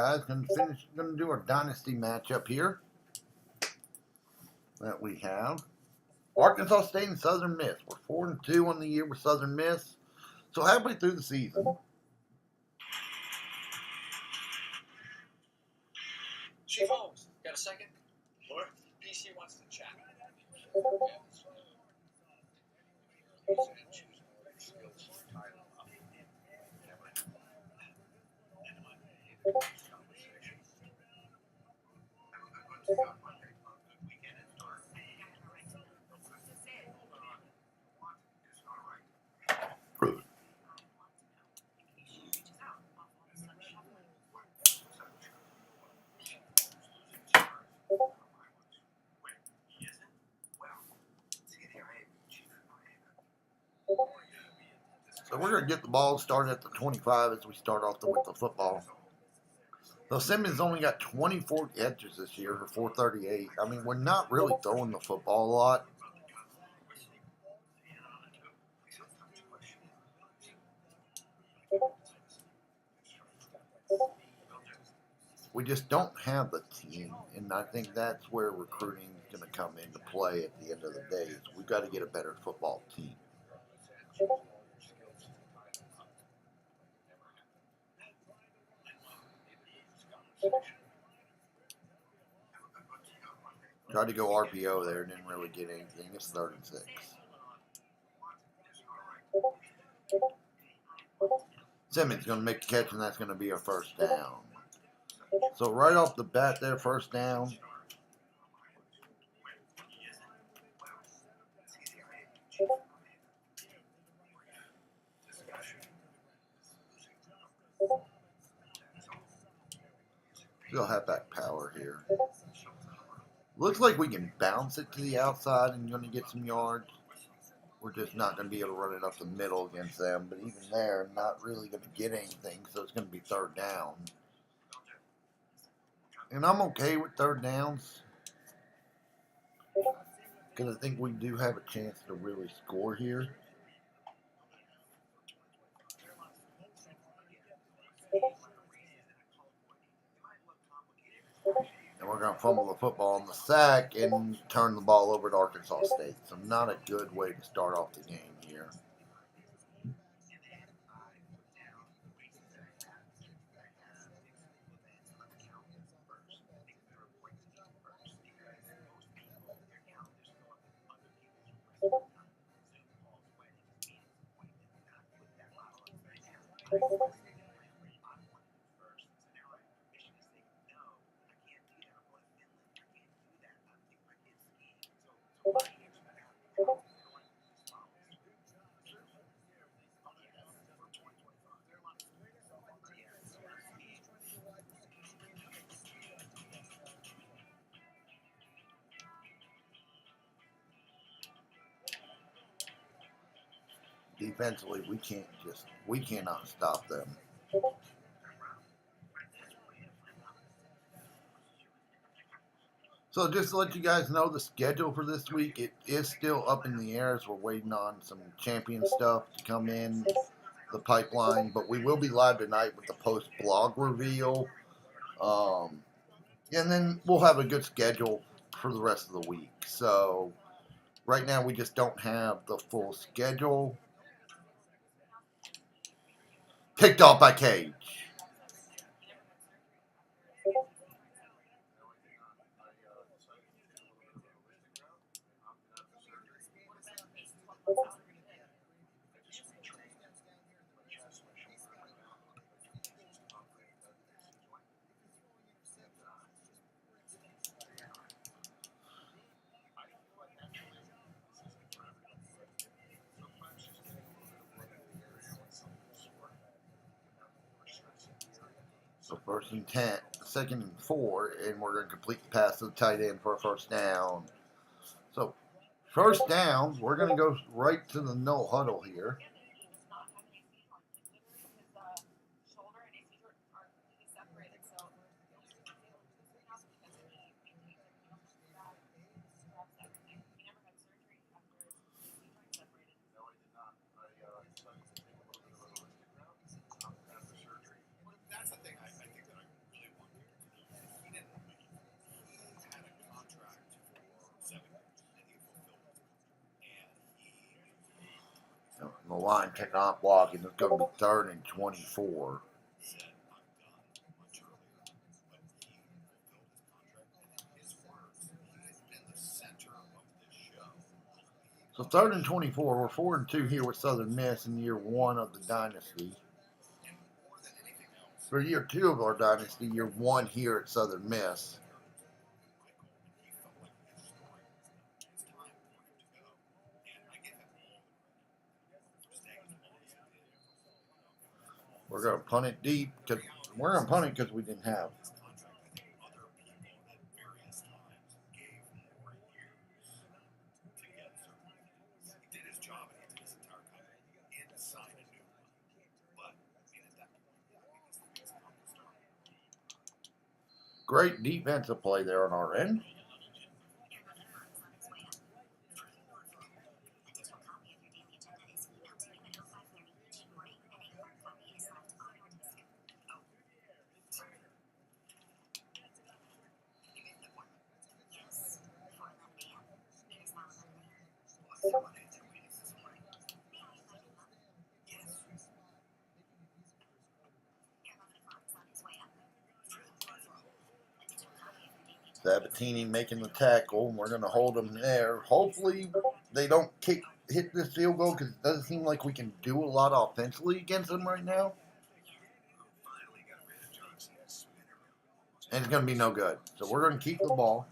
guys. Gonna do our dynasty matchup here that we have. Arkansas State and Southern Miss. We're 4-2 on the year with Southern Miss. So halfway through the season. Chief Holmes, got a second? Lord, PC wants to chat. So we're going to get the ball started at the 25 as we start off with the football. So Simmons only got 24 catches this year for 438. I mean, we're not really throwing the football a lot. We just don't have the team, and I think that's where recruiting is going to come into play at the end of the day. We've got to get a better football team. Tried to go RPO there, didn't really get anything. It's 3rd and 6. Simmons going to make the catch, and that's going to be our first down. So right off the bat there, first down. Still halfback power here. Looks like we can bounce it to the outside and going to get some yards. We're just not going to be able to run it up the middle against them. But even there, not really going to get anything, so it's going to be 3rd down. And I'm okay with 3rd downs, because I think we do have a chance to really score here. And we're going to fumble the football on the sack and turn the ball over to Arkansas State. So not a good way to start off the game here. Defensively, we cannot stop them. So just to let you guys know, the schedule for this week, it is still up in the air as we're waiting on some champion stuff to come in the pipeline. But we will be live tonight with the post blog reveal. And then we'll have a good schedule for the rest of the week. So right now we just don't have the full schedule. Picked off by Cage. So 1st and 10, 2nd and 4, and we're going to complete the pass to the tight end for a first down. So first down, we're going to go right to the no huddle here. line cannot block, and it's going to be 3rd and 24. So 3rd and 24. We're 4-2 here with Southern Miss in year 1 of the dynasty. For year 2 of our dynasty, year 1 here at Southern Miss. We're going to punt it deep. We're going to punt it because we didn't have. Great defensive play there on our end. Sabatini making the tackle. We're going to hold them there. Hopefully they don't hit this field goal because it doesn't seem like we can do a lot offensively against them right now. And it's going to be no good. So we're going to keep the ball.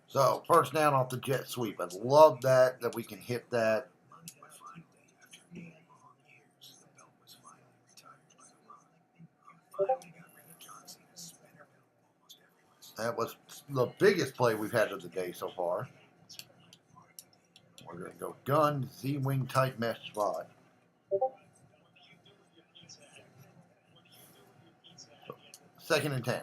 So, 1st down off the jet sweep. I love that we can hit that. That was the biggest play we've had of the day so far. We're going to go gun, Z-wing tight mesh spot. 2nd and 10.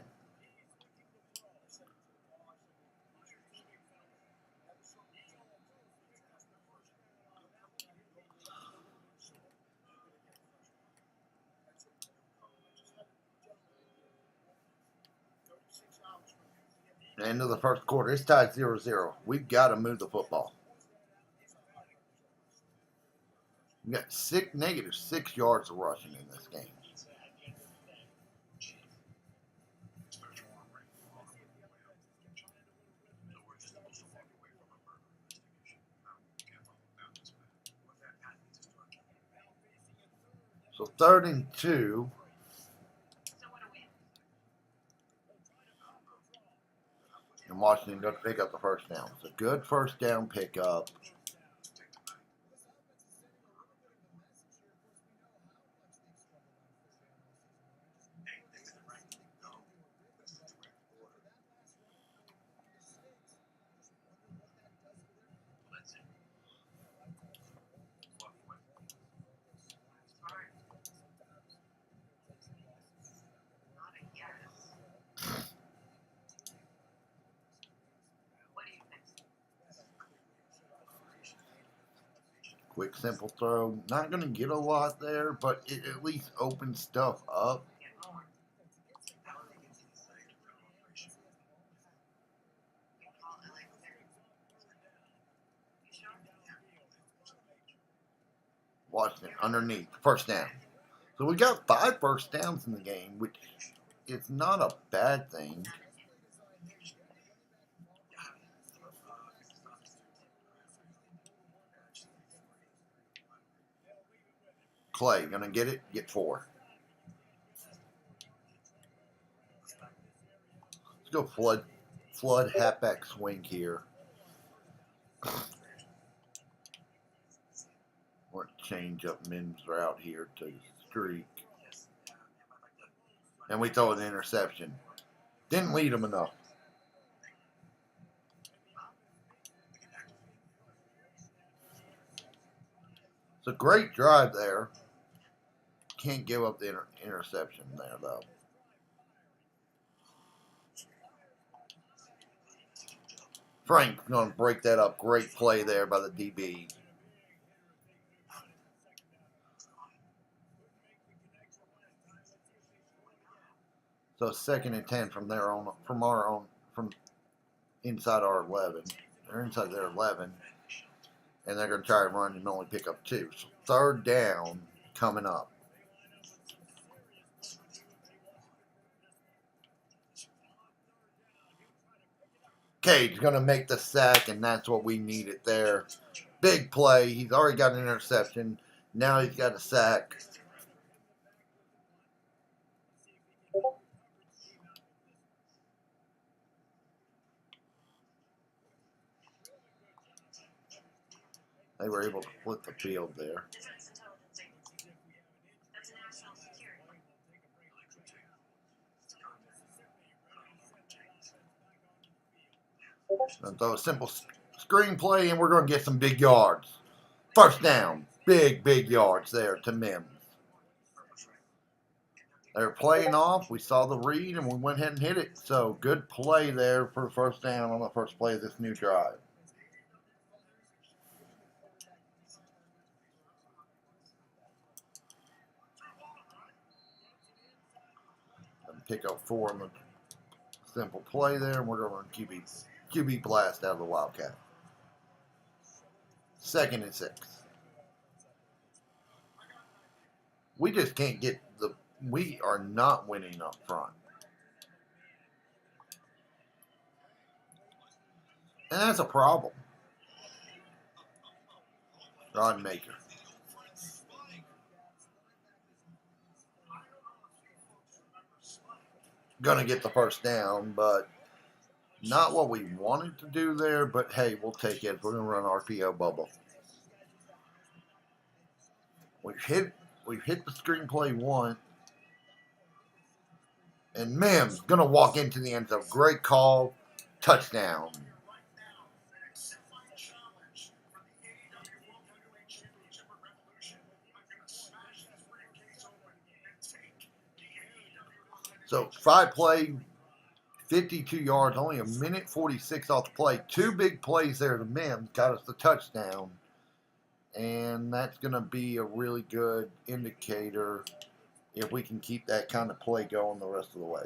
End of the 1st quarter. It's tied 0-0. We've got to move the football. We got -6 yards of rushing in this game. So 3rd and 2. And Washington going to pick up the 1st down. It's a good 1st down pickup. Quick, simple throw. Not going to get a lot there, but it at least opens stuff up. Washington underneath. 1st down. So we got 5 1st downs in the game, which is not a bad thing. Clay, going to get it, get 4. Let's go flood halfback swing here. We're going to change up Mims' route here to streak. And we throw an interception. Didn't lead him enough. It's a great drive there. Can't give up the interception there, though. Frank's going to break that up. Great play there by the DB. So 2nd and 10 from inside our 11. They're inside their 11. And they're going to try to run and only pick up 2. So 3rd down coming up. Cage going to make the sack, and that's what we needed there. Big play. He's already got an interception. Now he's got a sack. They were able to flip the field there. And throw a simple screenplay, and we're going to get some big yards. 1st down. Big yards there to Mims. They were playing off. We saw the read, and we went ahead and hit it. So good play there for 1st down on the first play of this new drive. Pick up 4 on the simple play there, and we're going to run QB blast out of the Wildcat. 2nd and 6. We just can't get we are not winning up front. And that's a problem. Rodmaker. Gonna get the 1st down, but not what we wanted to do there, but hey, we'll take it. We're gonna run RPO bubble. We've hit the screenplay once. And Mims gonna walk into the end zone. Great call. Touchdown. So 5 play, 52 yards, only a minute 46 off the play. 2 big plays there to Mims got us the touchdown. And that's going to be a really good indicator if we can keep that kind of play going the rest of the way.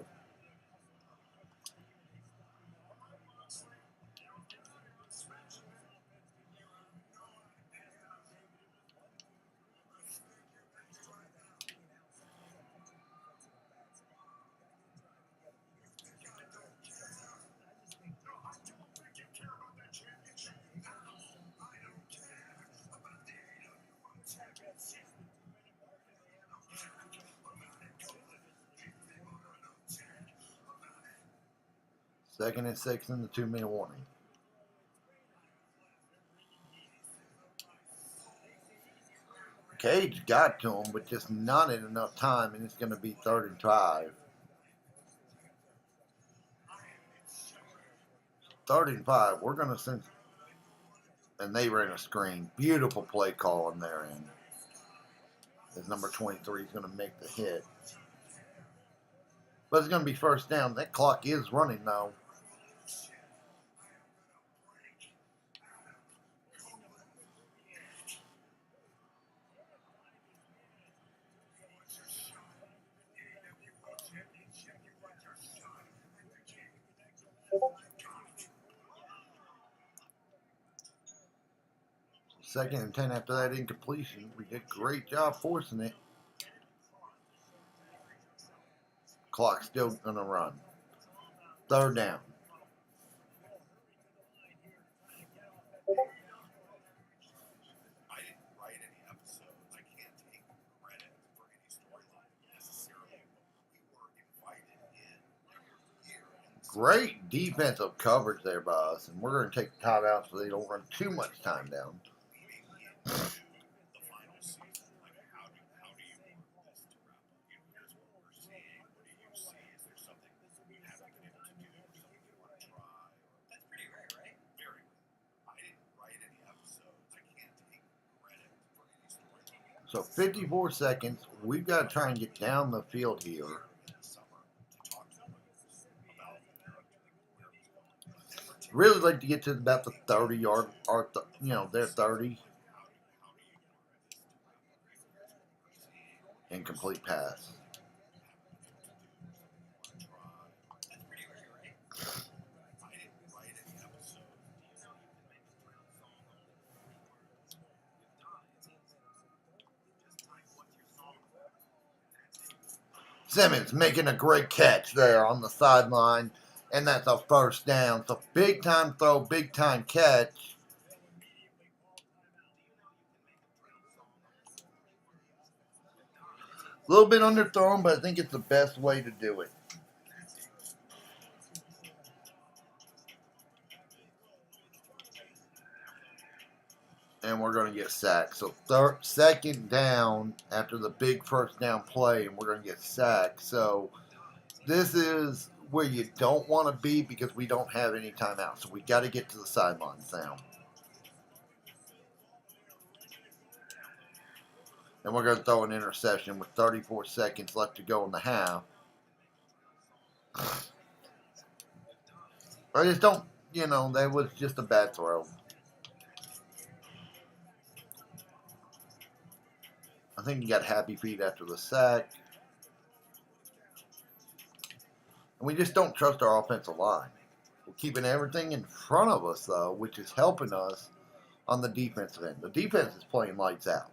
Second and 6 in the 2-minute warning. Cage got to him, but just not in enough time, and it's going to be 3rd and 5. 3rd and 5. We're going to send, and they ran a screen. Beautiful play call on their end. As number 23 is going to make the hit. But it's going to be 1st down. That clock is running now. Second and 10 after that incompletion. We did a great job forcing it. Clock still going to run. 3rd down. I didn't write any episodes. I can't take credit for any storyline necessarily. We were invited in here. Great defensive coverage there by us, and we're going to take the time out so they don't run too much time down. The final season, like how do you want this to wrap up? Here's what we're seeing. What do you see? Is there something you haven't been able to do, or something you want to try? That's pretty rare, right? Very rare. I didn't write any episodes. I can't take credit for any storyline. So 54 seconds. We've got to try and get down the field here. In the summer to talk to players about where it was going. Really like to get to about the 30-yard, or their 30. Incomplete pass. Simmons making a great catch there on the sideline, and that's a first down. So big time throw, big time catch. A little bit underthrown, but I think it's the best way to do it. And we're going to get sacked. So second down after the big first down play, and we're going to get sacked. So this is where you don't want to be because we don't have any timeout. So we got to get to the sidelines now. And we're going to throw an interception with 34 seconds left to go in the half. I just don't, that was just a bad throw. I think he got happy feet after the sack. And we just don't trust our offensive line. We're keeping everything in front of us, though, which is helping us on the defensive end. The defense is playing lights out.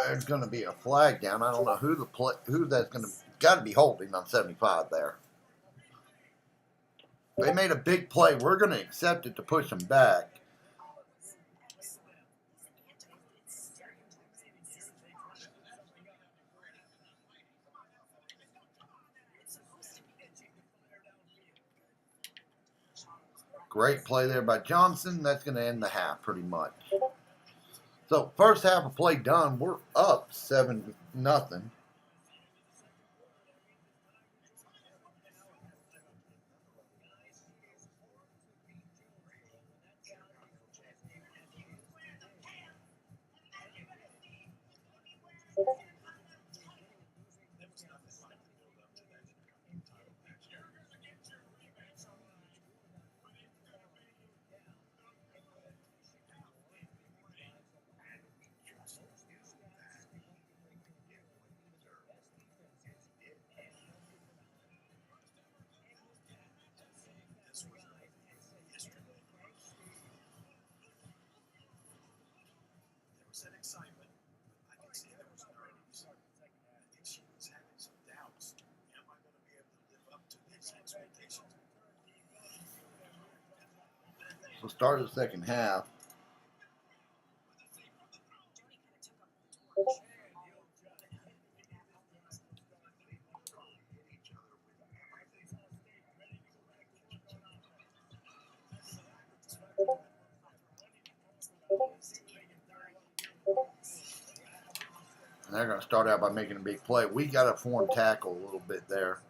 There's going to be a flag down. I don't know who that's going to got to be holding on 75 there. They made a big play. We're going to accept it to push them back. Great play there by Johnson. That's going to end the half pretty much. So first half of play done. We're up 7-0. So start of the second half. And they're going to start out by making a big play. We got to form tackle a little bit there.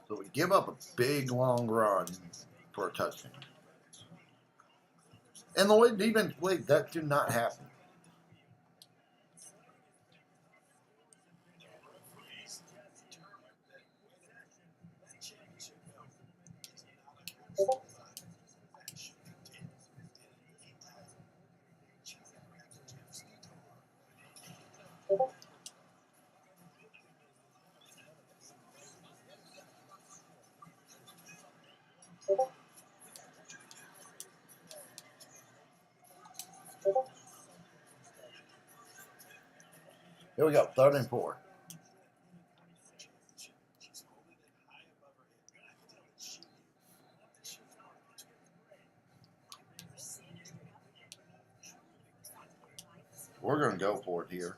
So we give up a big long run for a touchdown. And the way defense played, that did not happen. Here we go, 3rd and 4. We're going to go for it here.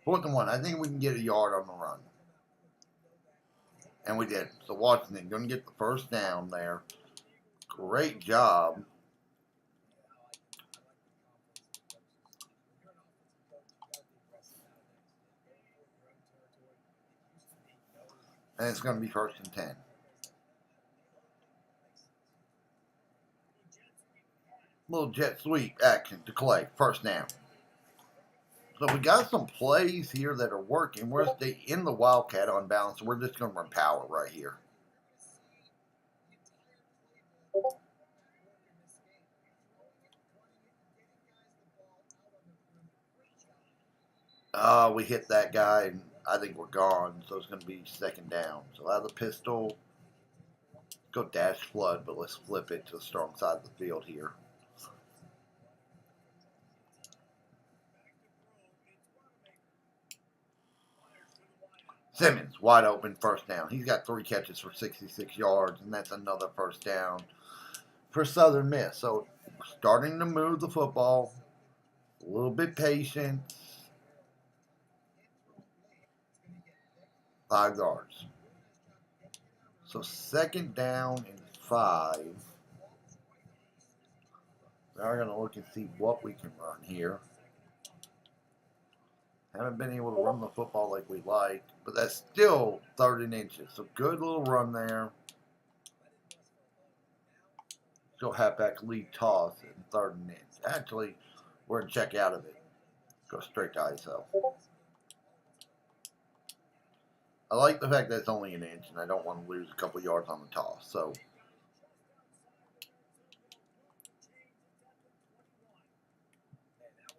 4th and 1. I think we can get a yard on the run. And we did. So Washington going to get the first down there. Great job. And it's going to be 1st and 10. Little jet sweep action to Clay. First down. So we got some plays here that are working. We're in the Wildcat on balance. So we're just going to run power right here. We hit that guy, and I think we're gone. So it's going to be 2nd down. So out of the pistol, go dash flood, but let's flip it to the strong side of the field here. Simmons, wide open, first down. He's got 3 catches for 66 yards, and that's another first down for Southern Miss. So we're starting to move the football. A little bit patient. 5 yards. So 2nd down and 5. Now we're going to look and see what we can run here. Haven't been able to run the football like we like, but that's still 3rd and inches. So good little run there. Still halfback lead toss in 3rd and inch. Actually, we're going to check out of it. Go straight to ISO. I like the fact that it's only an inch, and I don't want to lose a couple yards on the toss. So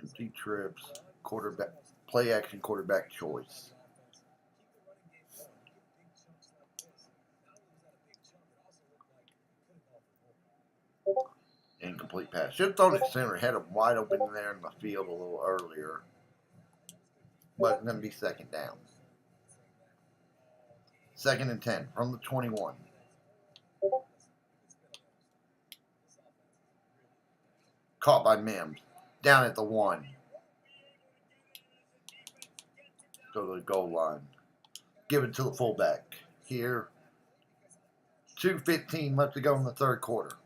empty trips, quarterback, play action quarterback choice. Incomplete pass. Should have thrown it center. Had him wide open there in the field a little earlier. But it's going to be 2nd down. 2nd and 10 from the 21. Caught by Mims. Down at the 1. Go to the goal line. Give it to the fullback. Here. 2:15 left to go in the 3rd quarter.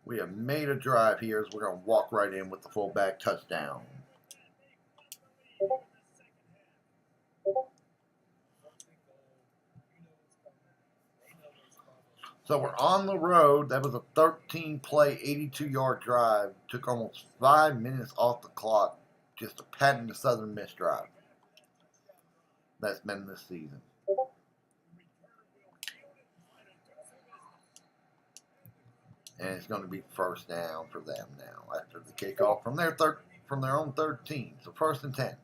We have made a drive here as we're going to walk right in with the fullback touchdown. So we're on the road. That was a 13-play, 82-yard drive. Took almost 5 minutes off the clock just to patent the Southern Miss drive. That's been this season. And it's going to be 1st down for them now after the kickoff from their own 13. So 1st and 10.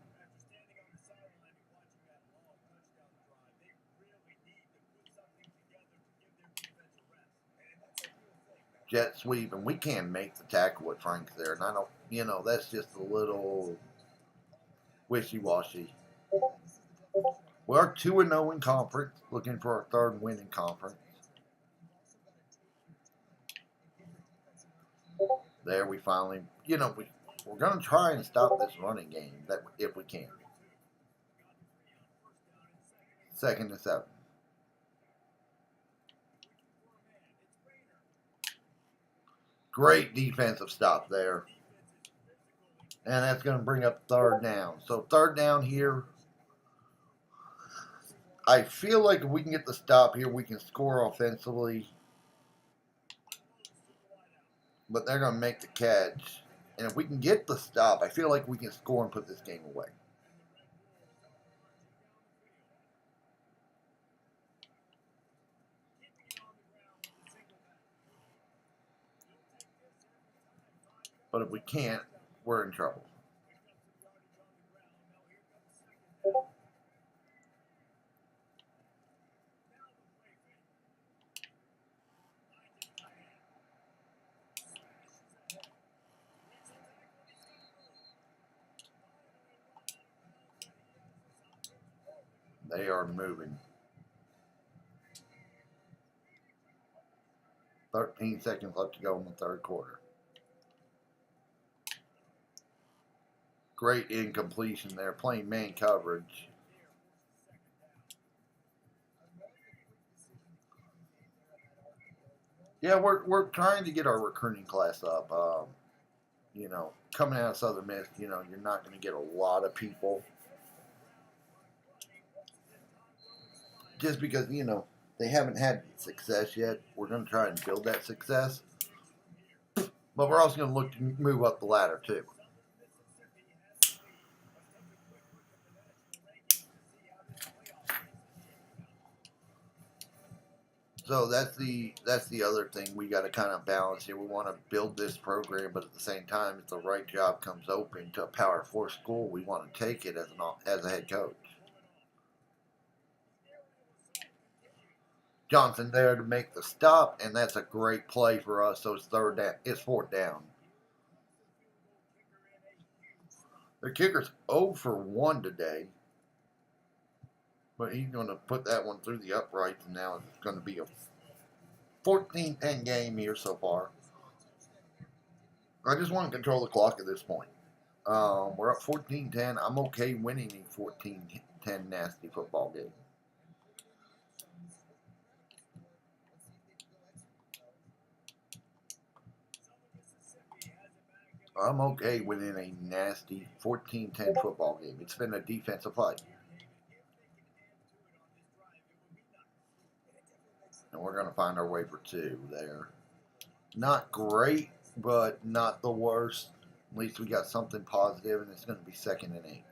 Jet sweep, and we can't make the tackle with Frank there. And I don't, that's just a little wishy-washy. We are 2-0 in conference, looking for our 3rd win in conference. There we finally, we're going to try and stop this running game if we can. 2nd and 7. Great defensive stop there. And that's going to bring up 3rd down. So 3rd down here. I feel like if we can get the stop here, we can score offensively. But they're going to make the catch. And if we can get the stop, I feel like we can score and put this game away. But if we can't, we're in trouble. They are moving. 13 seconds left to go in the third quarter. Great incompletion there, playing man coverage. Yeah, we're trying to get our recruiting class up. Coming out of Southern Miss, you're not going to get a lot of people just because they haven't had success yet. We're going to try and build that success, but we're also going to look to move up the ladder too. So that's the other thing we got to kind of balance here. We want to build this program, but at the same time, if the right job comes open to a Power 4 school, we want to take it as a head coach. Johnson there to make the stop, and that's a great play for us. So it's third down. It's fourth down. The kicker's 0 for 1 today, but he's going to put that one through the uprights, and now it's going to be a 14-10 game here so far. I just want to control the clock at this point. We're up 14-10. I'm okay winning a 14-10 nasty football game. I'm okay winning a nasty 14-10 football game. It's been a defensive fight. And we're going to find our way for 2 there. Not great, but not the worst. At least we got something positive, and it's going to be 2nd and 8.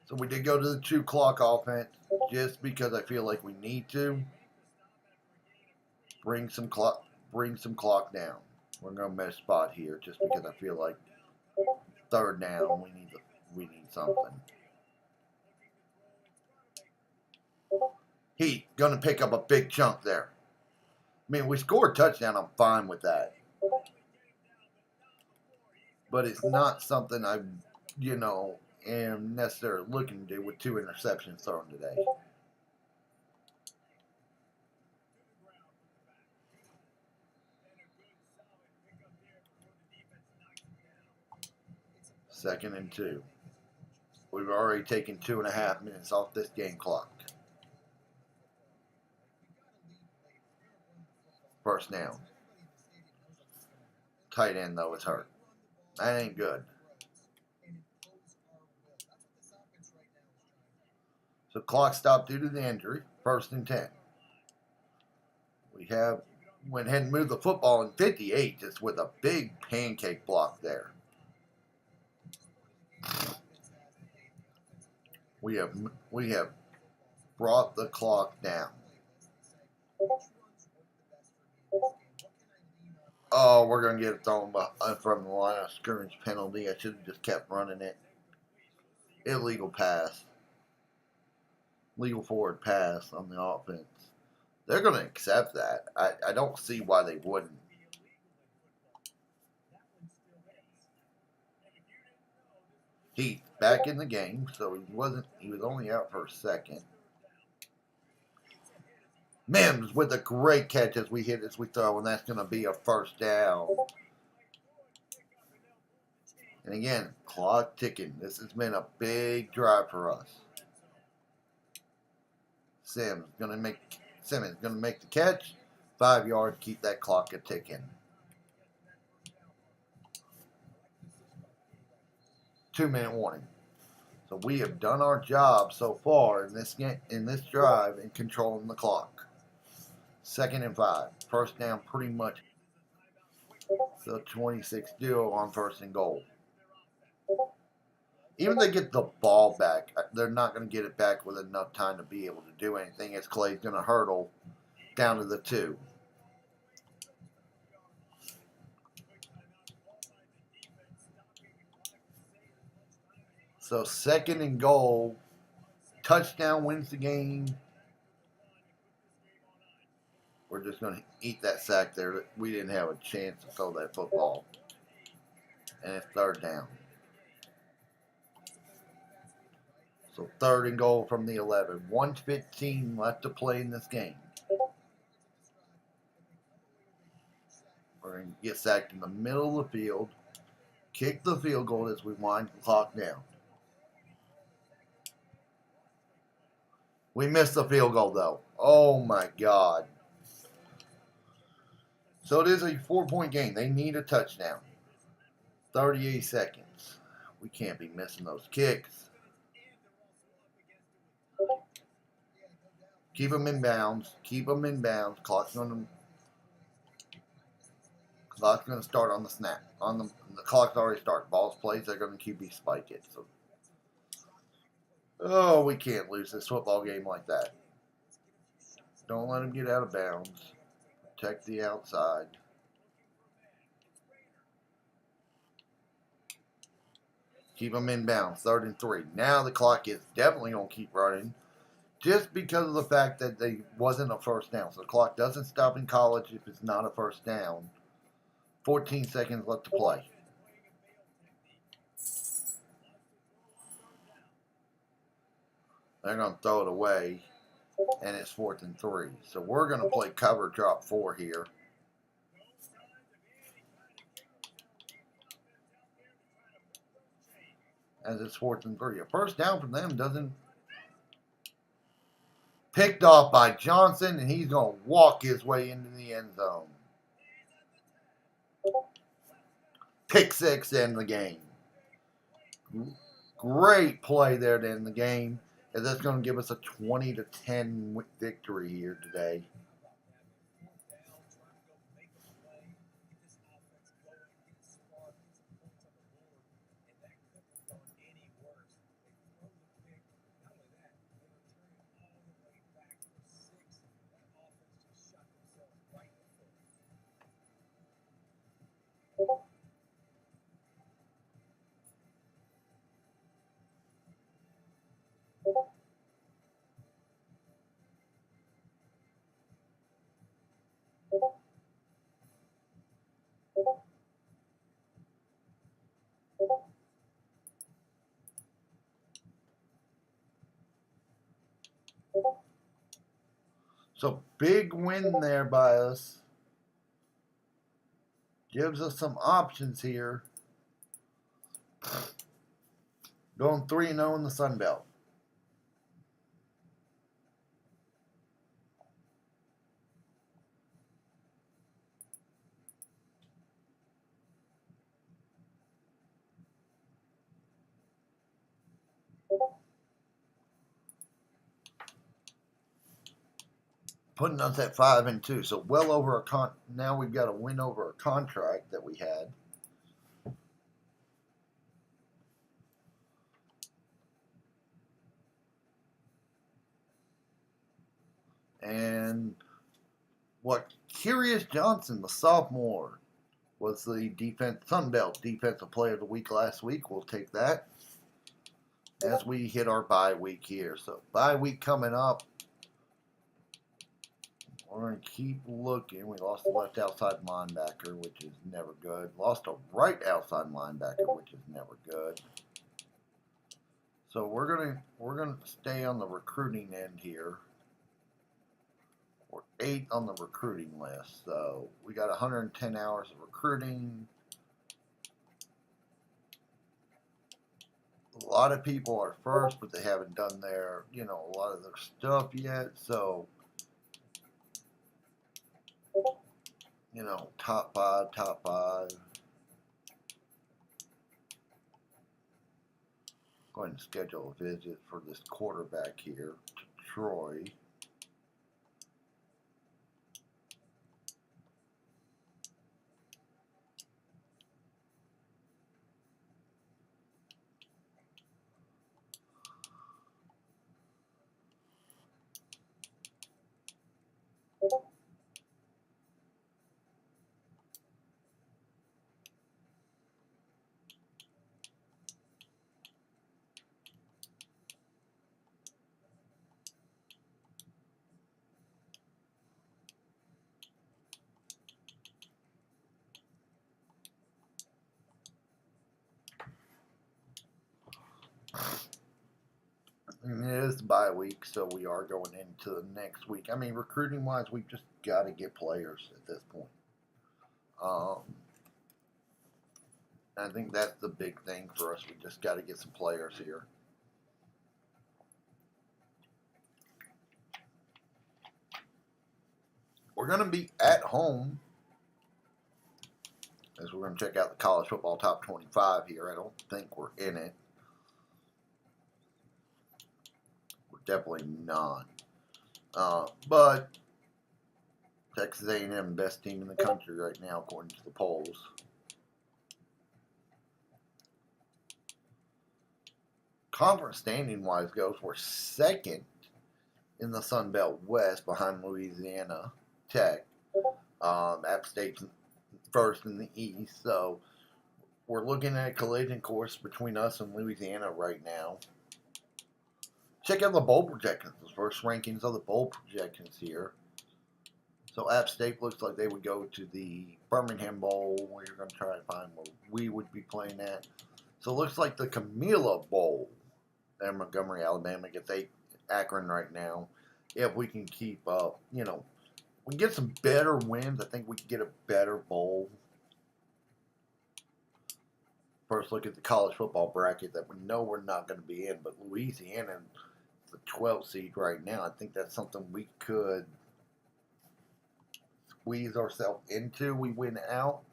So we did go to the 2 clock offense just because I feel like we need to bring some clock down. We're going to miss spot here just because I feel like third down we need something. Heat going to pick up a big chunk there. I mean, we scored a touchdown. I'm fine with that. But it's not something I, am necessarily looking to do with 2 interceptions thrown today. Second and 2. We've already taken 2.5 minutes off this game clock. First down. Tight end, though, is hurt. That ain't good. So clock stopped due to the injury. 1st and 10. We went ahead and moved the football in 58 just with a big pancake block there. We have brought the clock down. Oh, we're going to get it thrown from the line of scrimmage penalty. I should have just kept running it. Illegal pass. Legal forward pass on the offense. They're going to accept that. I don't see why they wouldn't. Heath back in the game, so he was only out for a second. Mims with a great catch as we throw, and that's going to be a first down. And again, clock ticking. This has been a big drive for us. Simmons going to make the catch. 5 yards, keep that clock a ticking. 2-minute warning. So we have done our job so far in this drive in controlling the clock. 2nd and 5. First down pretty much the 26 deal on 1st and goal. Even if they get the ball back, they're not going to get it back with enough time to be able to do anything as Clay's going to hurdle down to the 2. So 2nd and goal. Touchdown wins the game. We're just going to eat that sack there. We didn't have a chance to throw that football. And it's 3rd down. So 3rd and goal from the 11. 1:15 left to play in this game. We're going to get sacked in the middle of the field. Kick the field goal as we wind the clock down. We missed the field goal, though. Oh, my God. So it is a 4-point game. They need a touchdown. 38 seconds. We can't be missing those kicks. Keep them in bounds. Keep them in bounds. Clock's going to start on the snap. The clock's already started. Ball's plays. They're going to QB spike it. So, oh, we can't lose this football game like that. Don't let them get out of bounds. Protect the outside. Keep them in bounds. 3rd and 3. Now the clock is definitely going to keep running. Just because of the fact that they wasn't a first down. So the clock doesn't stop in college if it's not a first down. 14 seconds left to play. They're going to throw it away. And it's 4th and 3. So we're going to play cover drop 4 here. As it's 4th and 3. A first down from them doesn't. Picked off by Johnson, and he's going to walk his way into the end zone. Pick 6 in the game. Great play there to end the game. And that's going to give us a 20-10 victory here today. So big win there by us. Gives us some options here. Going 3-0 in the Sun Belt. Putting us at 5-2, so well over a now we've got a win over a contract that we had. And what Curious Johnson, the sophomore, was the Sun Belt Defensive Player of the Week last week. We'll take that as we hit our bye week here. So bye week coming up. We're going to keep looking. We lost the left outside linebacker, which is never good. Lost a right outside linebacker, which is never good. So we're gonna stay on the recruiting end here. We're 8 on the recruiting list. So we got 110 hours of recruiting. A lot of people are first, but they haven't done their, a lot of their stuff yet. So, top five. Go ahead and schedule a visit for this quarterback here to Troy. a bye week, so we are going into the next week. I mean, recruiting wise, we've just got to get players at this point. I think that's the big thing for us. We just got to get some players here. We're going to be at home as we're going to check out the college football top 25 here. I don't think we're in it. We're definitely not. But Texas A&M, best team in the country right now, according to the polls. Conference standing-wise goes, we're second in the Sun Belt West behind Louisiana Tech. App State's first in the East, so we're looking at a collision course between us and Louisiana right now. Check out the bowl projections, the first rankings of the bowl projections here. So App State looks like they would go to the Birmingham Bowl. We're going to try to find where we would be playing at. So it looks like the Camilla Bowl in Montgomery, Alabama gets Akron right now. If we can keep up, we can get some better wins. I think we can get a better bowl. First look at the college football bracket that we know we're not going to be in, but Louisiana, the 12th seed right now, I think that's something we could squeeze ourselves into. We win out.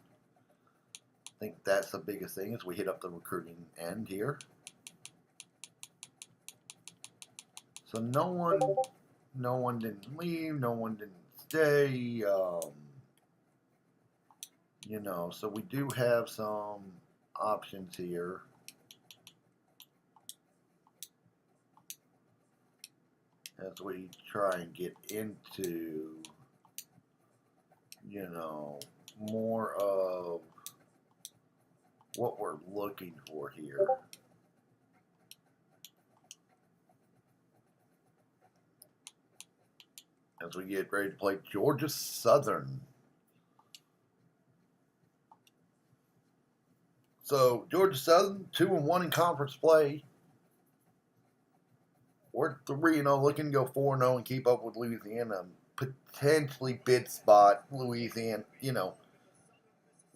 I think that's the biggest thing as we hit up the recruiting end here. So no one didn't leave, no one didn't stay. So we do have some options here. As we try and get into, more of what we're looking for here. As we get ready to play Georgia Southern. So Georgia Southern, 2-1 in conference play. We're 3-0, looking to go 4-0 and keep up with Louisiana. Potentially bid spot Louisiana.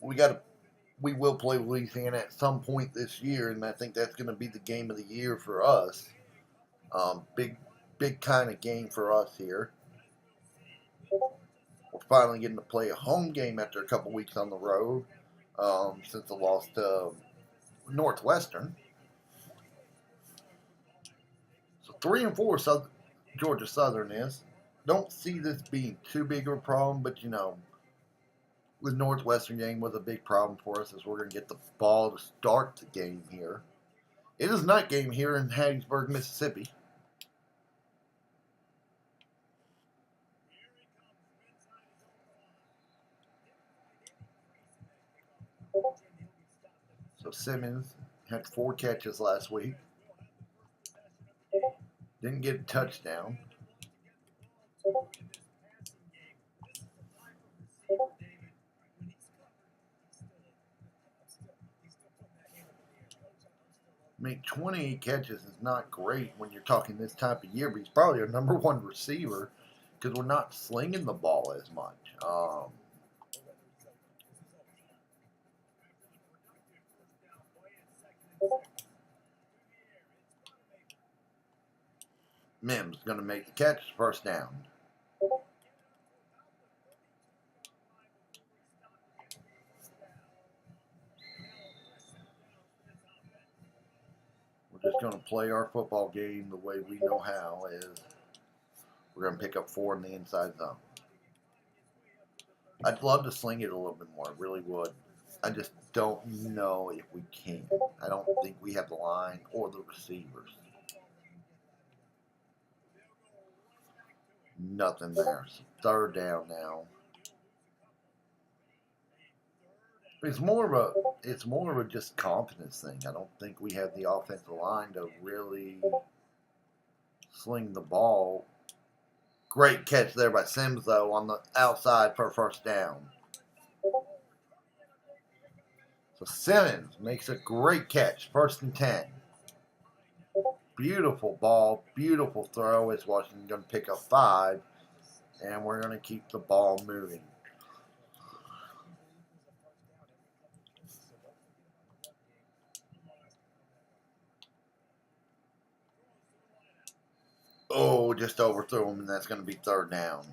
We will play Louisiana at some point this year, and I think that's going to be the game of the year for us. Big kind of game for us here. We're finally getting to play a home game after a couple weeks on the road since the loss to Northwestern. So 3-4 Georgia Southern is. Don't see this being too big of a problem, but the Northwestern game was a big problem for us as we're going to get the ball to start the game here. It is night game here in Hattiesburg, Mississippi. So Simmons had 4 catches last week. Didn't get a touchdown. I mean, 28 catches is not great when you're talking this time of year, but he's probably our number 1 receiver because we're not slinging the ball as much. Mims going to make the catch, first down. We're just going to play our football game the way we know how. Is we're going to pick up 4 in the inside zone. I'd love to sling it a little bit more. I really would. I just don't know if we can. I don't think we have the line or the receivers. Nothing there. So 3rd down now. It's more of a just confidence thing. I don't think we have the offensive line to really sling the ball. Great catch there by Sims, though, on the outside for a first down. So Simmons makes a great catch, 1st and 10. Beautiful ball, beautiful throw. It's Washington going to pick up 5, and we're going to keep the ball moving. Oh, just overthrew him, and that's going to be 3rd down.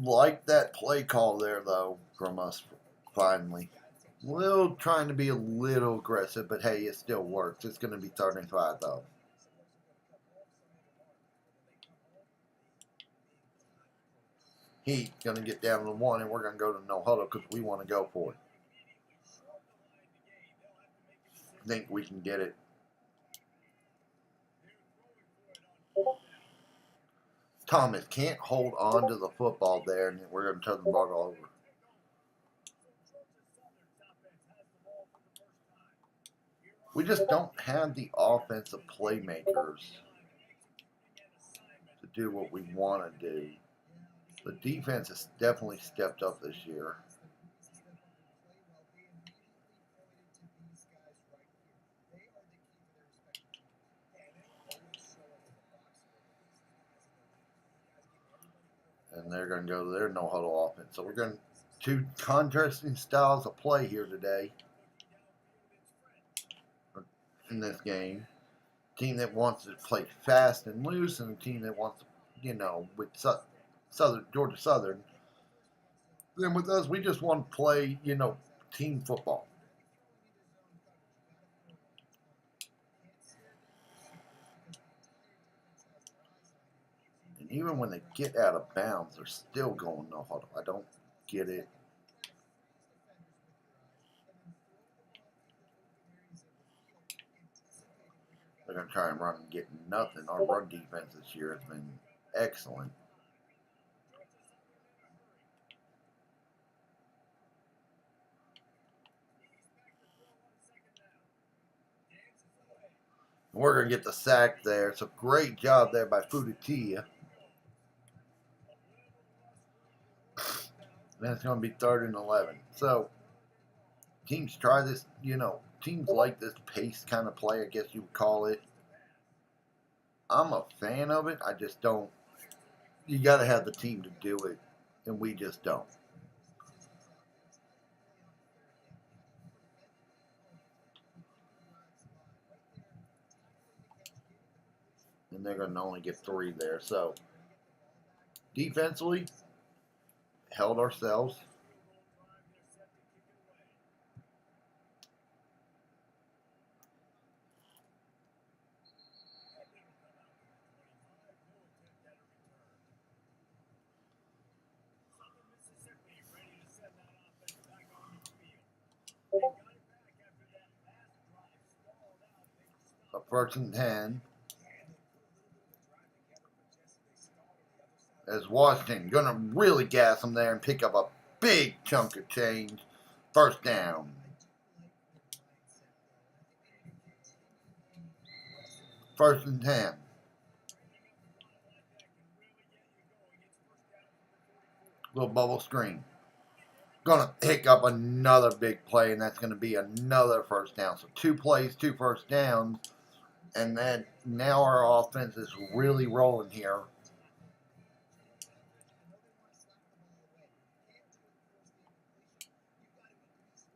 Like that play call there, though, from us finally. Little trying to be a little aggressive, but hey, it still works. It's going to be 3rd and 5, though. Heat going to get down to the 1, and we're going to go to no huddle because we want to go for it. Think we can get it. Thomas can't hold on to the football there, and we're going to turn the ball over. We just don't have the offensive playmakers to do what we want to do. The defense has definitely stepped up this year. And they're going to go to their no-huddle offense. So we're going to two contrasting styles of play here today in this game. Team that wants to play fast and loose, and a team that wants to, with Georgia Southern. Then with us, we just want to play, team football. And even when they get out of bounds, they're still going no huddle. I don't get it. They're going to try and run and get nothing. Our run defense this year has been excellent. We're going to get the sack there. It's a great job there by Fuditia. Then it's going to be 3rd and 11. So, teams try this, teams like this pace kind of play, I guess you would call it. I'm a fan of it. I just don't. You got to have the team to do it, and we just don't. And they're going to only get 3 there. So, defensively, held ourselves. A 1st and 10. As Washington going to really gas them there and pick up a big chunk of change. 1st down. 1st and 10. Little bubble screen. Going to pick up another big play, and that's going to be another 1st down. So 2 plays, 2 1st downs. And then now our offense is really rolling here.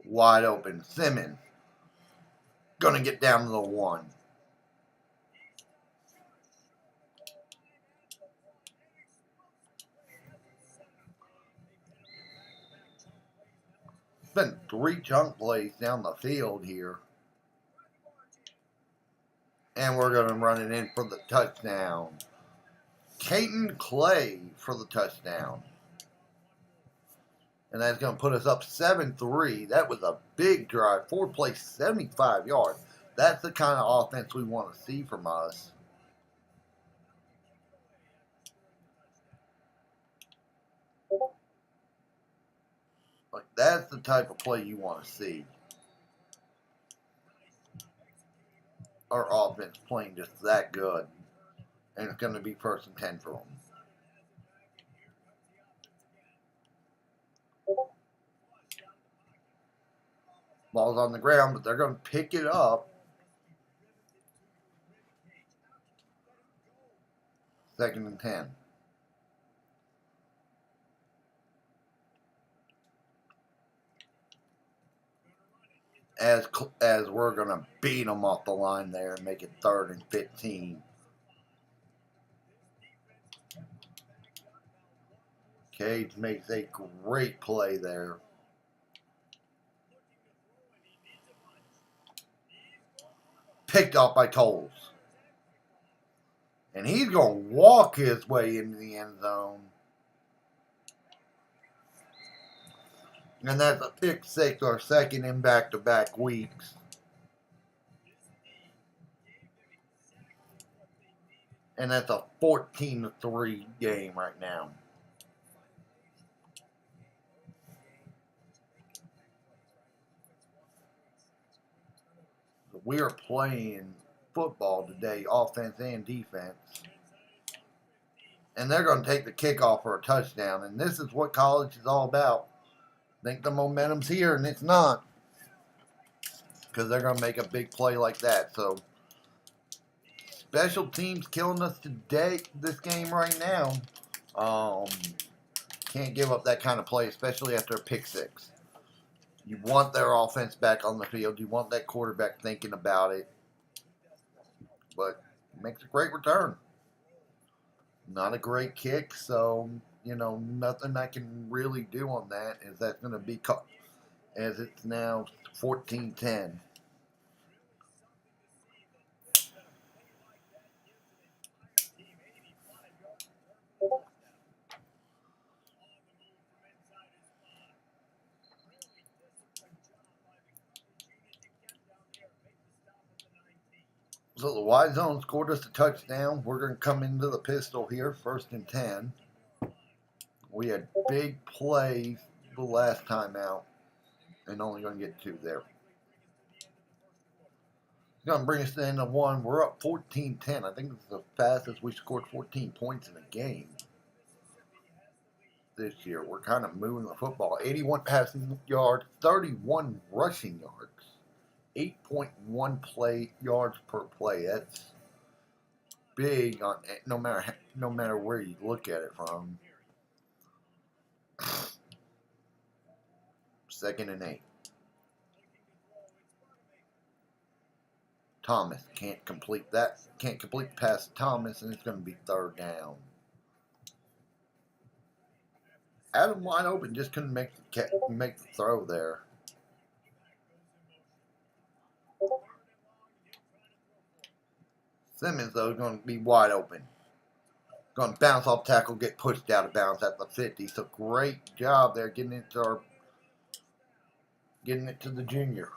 Wide open. Simmons. Going to get down to the 1. Been 3 chunk plays down the field here. And we're going to run it in for the touchdown. Caden Clay for the touchdown. And that's going to put us up 7-3. That was a big drive. 4 plays, 75 yards. That's the kind of offense we want to see from us. Like, that's the type of play you want to see. Our offense playing just that good. And it's going to be 1st and 10 for them. Ball's on the ground, but they're going to pick it up. 2nd and 10. As we're going to beat them off the line there and make it 3rd and 15. Cage makes a great play there. Picked off by Coles. And he's going to walk his way into the end zone. And that's a pick 6, our 2nd in back-to-back weeks. And that's a 14-3 game right now. We are playing football today, offense and defense. And they're going to take the kickoff for a touchdown. And this is what college is all about. Think the momentum's here, and it's not. Because they're going to make a big play like that. So, special teams killing us today, this game right now. Can't give up that kind of play, especially after a pick 6. You want their offense back on the field. You want that quarterback thinking about it. But it makes a great return. Not a great kick, so, nothing I can really do on that, as that's going to be caught, as it's now 14-10. So the wide zone scored us a touchdown. We're going to come into the pistol here, 1st and 10. We had big plays the last time out, and only going to get 2 there. It's going to bring us to the end of 1. We're up 14-10. I think it's the fastest we scored 14 points in a game this year. We're kind of moving the football. 81 passing yards, 31 rushing yards. 8.1 play yards per play. That's big on no matter where you look at it from. 2nd and 8. Thomas can't complete the pass to Thomas, and it's going to be 3rd down. Adam wide open, just couldn't make the throw there. Simmons, though, is going to be wide open. Going to bounce off tackle, get pushed out of bounds at the 50. So great job there getting it to the junior.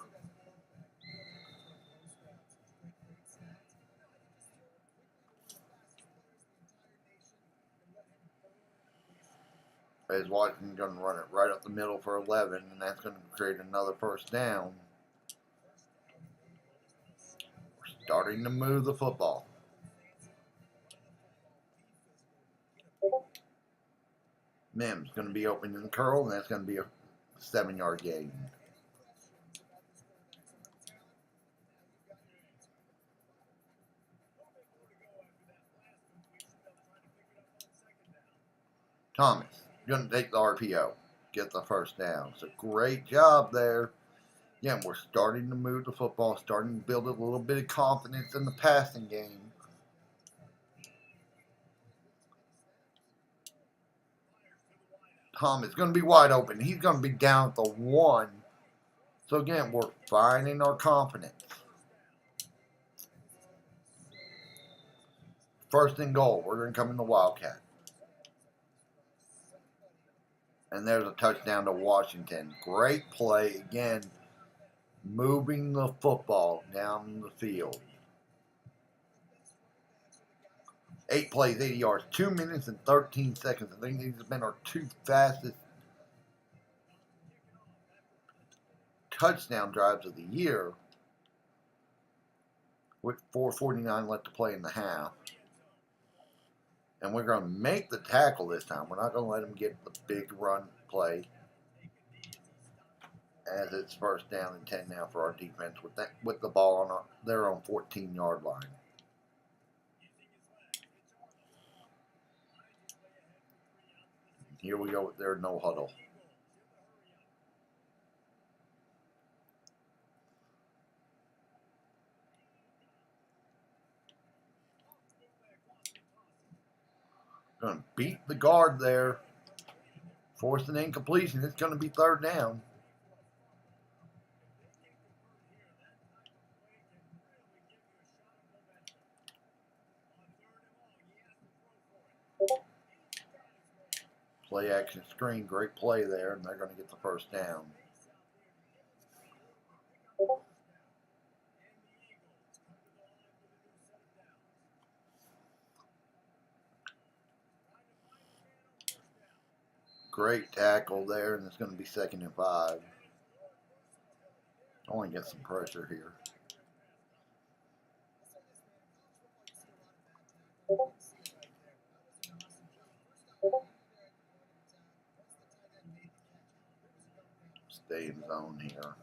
As Washington's going to run it right up the middle for 11, and that's going to create another 1st down. We're starting to move the football. Mims going to be open in the curl, and that's going to be a 7-yard gain. Thomas going to take the RPO, get the 1st down. So great job there. Again, we're starting to move the football, starting to build a little bit of confidence in the passing game. Thomas is going to be wide open. He's going to be down at the 1. So again, we're finding our confidence. 1st and goal. We're going to come in the Wildcat. And there's a touchdown to Washington. Great play. Again, moving the football down the field. 8 plays, 80 yards, 2 minutes and 13 seconds. I think these have been our 2 fastest touchdown drives of the year, with 4:49 left to play in the half. And we're going to make the tackle this time. We're not going to let them get the big run play, as it's 1st down and 10 now for our defense with the ball on their own 14-yard line. Here we go with their no huddle. Going to beat the guard there. Forced an incompletion. It's going to be third down. Play action screen. Great play there, and they're going to get the first down. Great tackle there, and it's going to be 2nd and 5. I want to get some pressure here. Stay in zone here.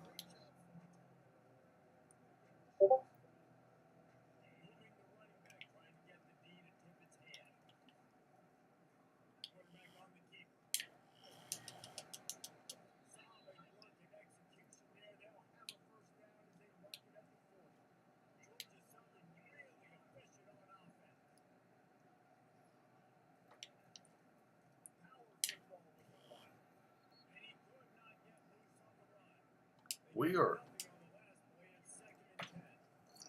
We are.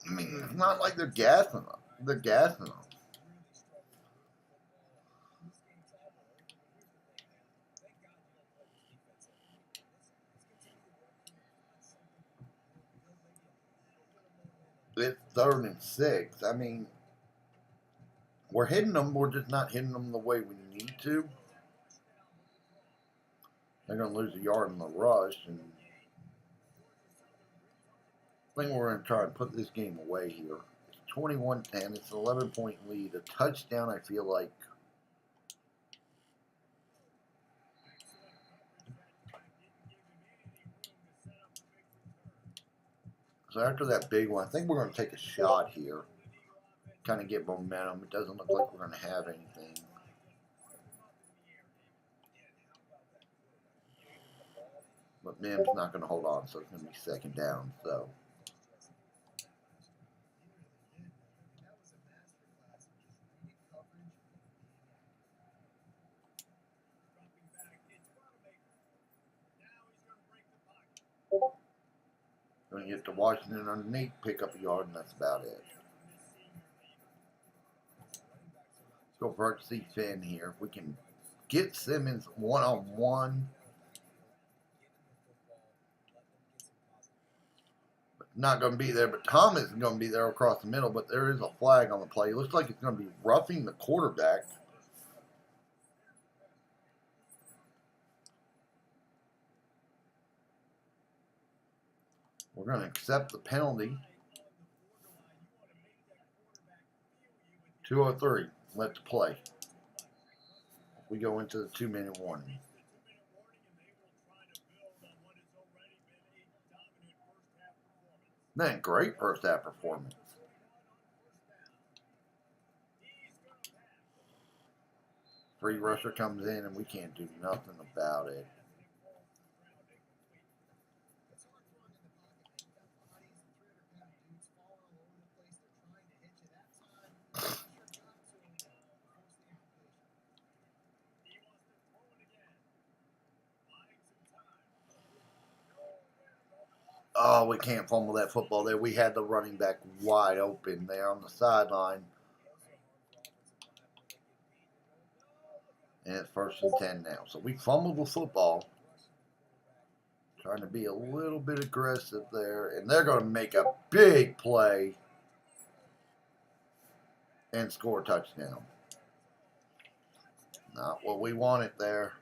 I mean, it's not like they're gassing them. They're gassing them. It's 3rd and 6. I mean, we're hitting them. We're just not hitting them the way we need to. They're going to lose a yard in the rush, and I think we're going to try and put this game away here. It's 21-10. It's an 11-point lead. A touchdown, I feel like. So after that big one, I think we're going to take a shot here. Kind of get momentum. It doesn't look like we're going to have anything. But Mims not going to hold on, so it's going to be 2nd down. So. Going to get to Washington underneath, pick up a yard, and that's about it. Let's go vertical Finn here. If we can get Simmons one-on-one. Not going to be there, but Thomas is going to be there across the middle, but there is a flag on the play. It looks like it's going to be roughing the quarterback. We're going to accept the penalty. 2:03. Let's play. We go into the 2-minute warning. Man, great first half performance. Free rusher comes in and we can't do nothing about it. Oh, we can't fumble that football there. We had the running back wide open there on the sideline. And it's 1st and 10 now. So we fumbled the football. Trying to be a little bit aggressive there. And they're going to make a big play and score a touchdown. Not what we wanted there.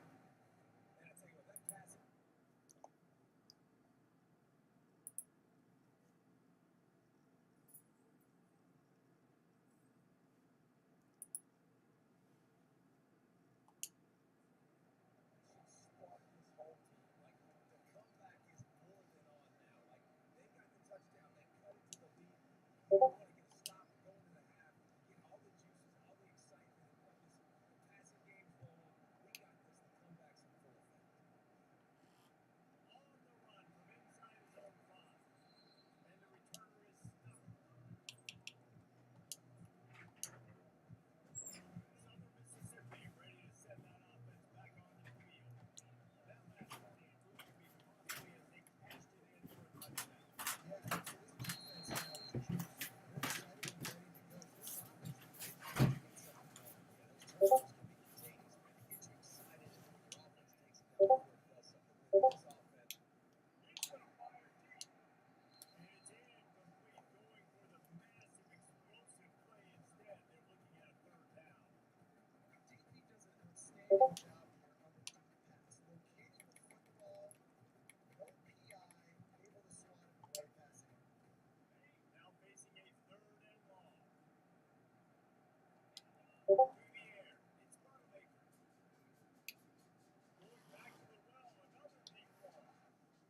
Yeah.